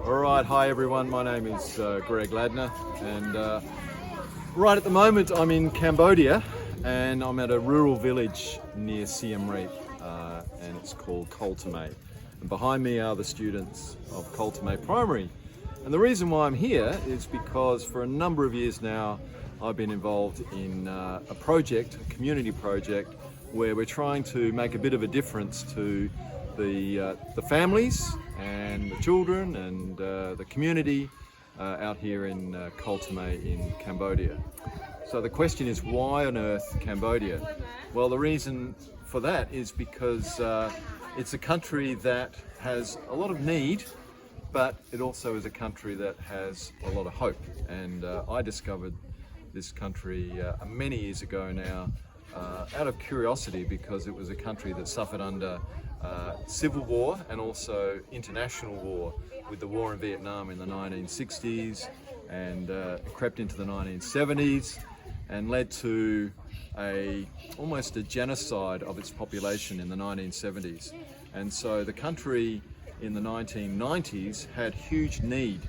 Alright, hi everyone, my name is Greg Ladner, and right at the moment I'm in Cambodia and I'm at a rural village near Siem Reap, and it's called Thmey. And behind me are the students of Thmey Primary. And the reason why I'm here is because for a number of years now I've been involved in a project, a community project, where we're trying to make a bit of a difference to the families and the children and the community out here in Thmey in Cambodia. So the question is, why on earth Cambodia? Well, the reason for that is because it's a country that has a lot of need, but it also is a country that has a lot of hope. And I discovered this country many years ago now out of curiosity, because it was a country that suffered under civil war and also international war, with the war in Vietnam in the 1960s, and crept into the 1970s and led to almost a genocide of its population in the 1970s. And so the country in the 1990s had huge need,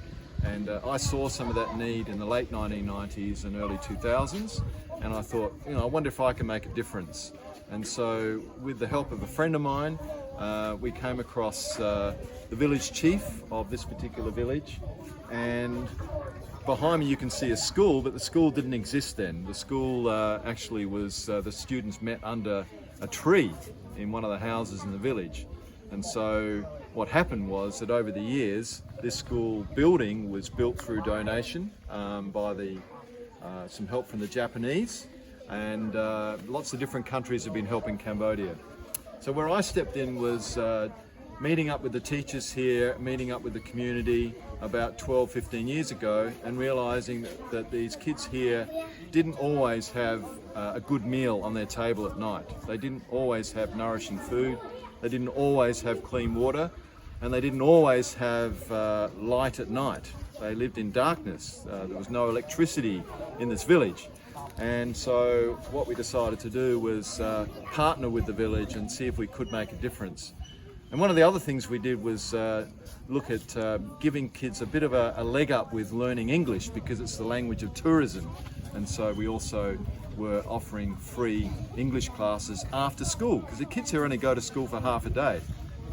and I saw some of that need in the late 1990s and early 2000s, and I thought, I wonder if I can make a difference. And so with the help of a friend of mine, we came across the village chief of this particular village, and behind me you can see a school, but the school didn't exist then. The school actually was, the students met under a tree in one of the houses in the village. And so what happened was that over the years, this school building was built through donation by some help from the Japanese, and lots of different countries have been helping Cambodia. So where I stepped in was meeting up with the teachers here, meeting up with the community about 12-15 years ago, and realizing that these kids here didn't always have a good meal on their table at night. They didn't always have nourishing food, they didn't always have clean water, and they didn't always have light at night. They lived in darkness. There was no electricity in this village. And so what we decided to do was partner with the village and see if we could make a difference. And one of the other things we did was look at giving kids a bit of a leg up with learning English, because it's the language of tourism. And so we also were offering free English classes after school, because the kids here only go to school for half a day.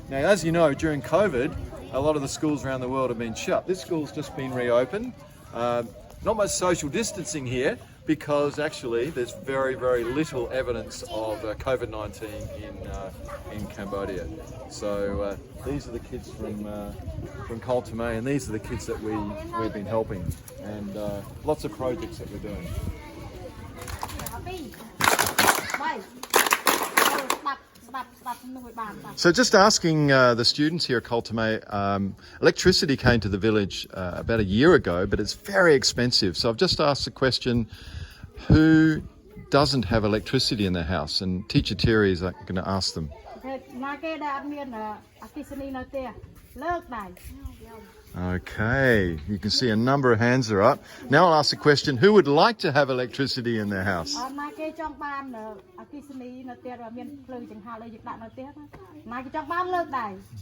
Now, as you know, during COVID, a lot of the schools around the world have been shut. This school's just been reopened. Not much social distancing here, because actually there's very, very little evidence of COVID-19 in Cambodia. So these are the kids from Thmey, and these are the kids that we've been helping, and lots of projects that we're doing. So just asking the students here at Thmey, electricity came to the village about a year ago, but it's very expensive. So I've just asked the question, who doesn't have electricity in their house? And Teacher Terry is going to ask them. Okay, you can see a number of hands are up. Now I'll ask the question, who would like to have electricity in their house?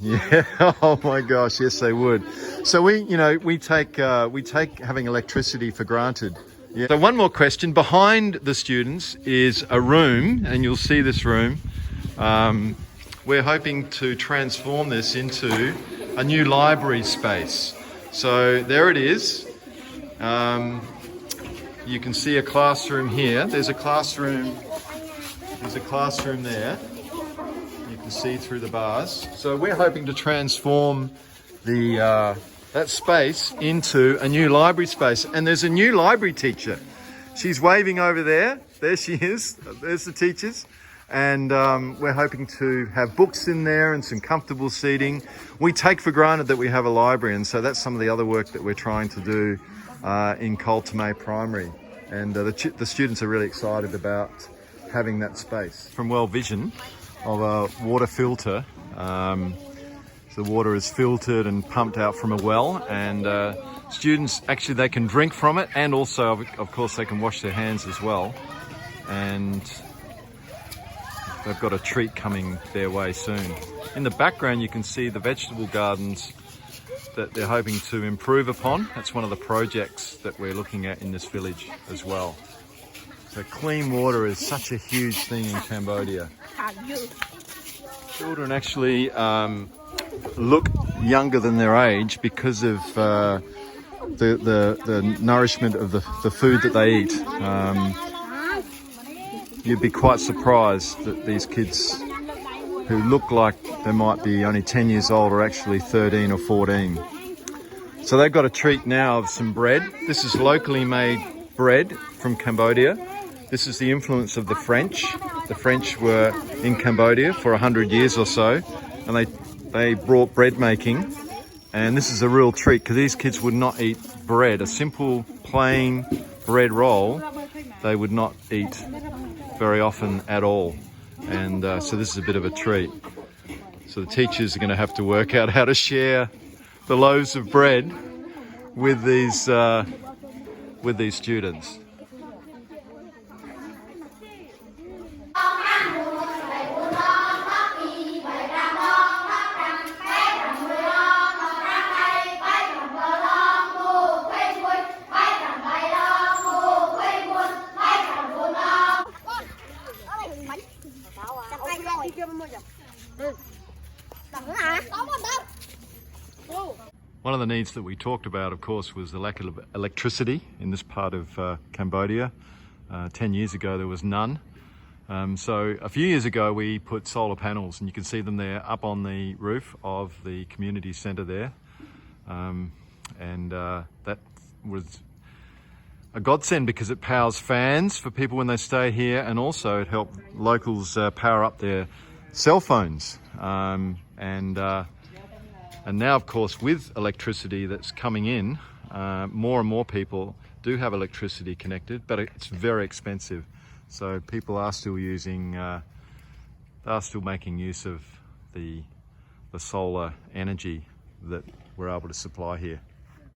Yeah, oh my gosh, yes they would. So we take having electricity for granted. Yeah. So one more question, behind the students is a room, and you'll see this room. We're hoping to transform this into a new library space. So there it is. You can see a classroom here. There's a classroom there. You can see through the bars. So we're hoping to transform that space into a new library space. And there's a new library teacher. She's waving over there. There she is. There's the teachers. And we're hoping to have books in there and some comfortable seating. We take for granted that we have a library, and so that's some of the other work that we're trying to do in Thmey Primary. And the students are really excited about having that space. From Well Vision, of a water filter. So the water is filtered and pumped out from a well, and students, actually they can drink from it, and also of course they can wash their hands as well. And they've got a treat coming their way soon. In the background you can see the vegetable gardens that they're hoping to improve upon. That's one of the projects that we're looking at in this village as well. So clean water is such a huge thing in Cambodia. Children actually look younger than their age because of the nourishment of the food that they eat. You'd be quite surprised that these kids who look like they might be only 10 years old are actually 13 or 14. So they've got a treat now of some bread. This is locally made bread from Cambodia. This is the influence of the French. The French were in Cambodia for 100 years or so, and they brought bread making. And this is a real treat because these kids would not eat bread. A simple plain bread roll, they would not eat very often at all. And so this is a bit of a treat. So the teachers are going to have to work out how to share the loaves of bread with these students. One of the needs that we talked about, of course, was the lack of electricity in this part of Cambodia. 10 years ago, there was none. So a few years ago, we put solar panels, and you can see them there up on the roof of the community centre there. That was a godsend because it powers fans for people when they stay here, and also it helped locals power up their cell phones. And now, of course, with electricity that's coming in, more and more people do have electricity connected, but it's very expensive. So people are still making use of the solar energy that we're able to supply here.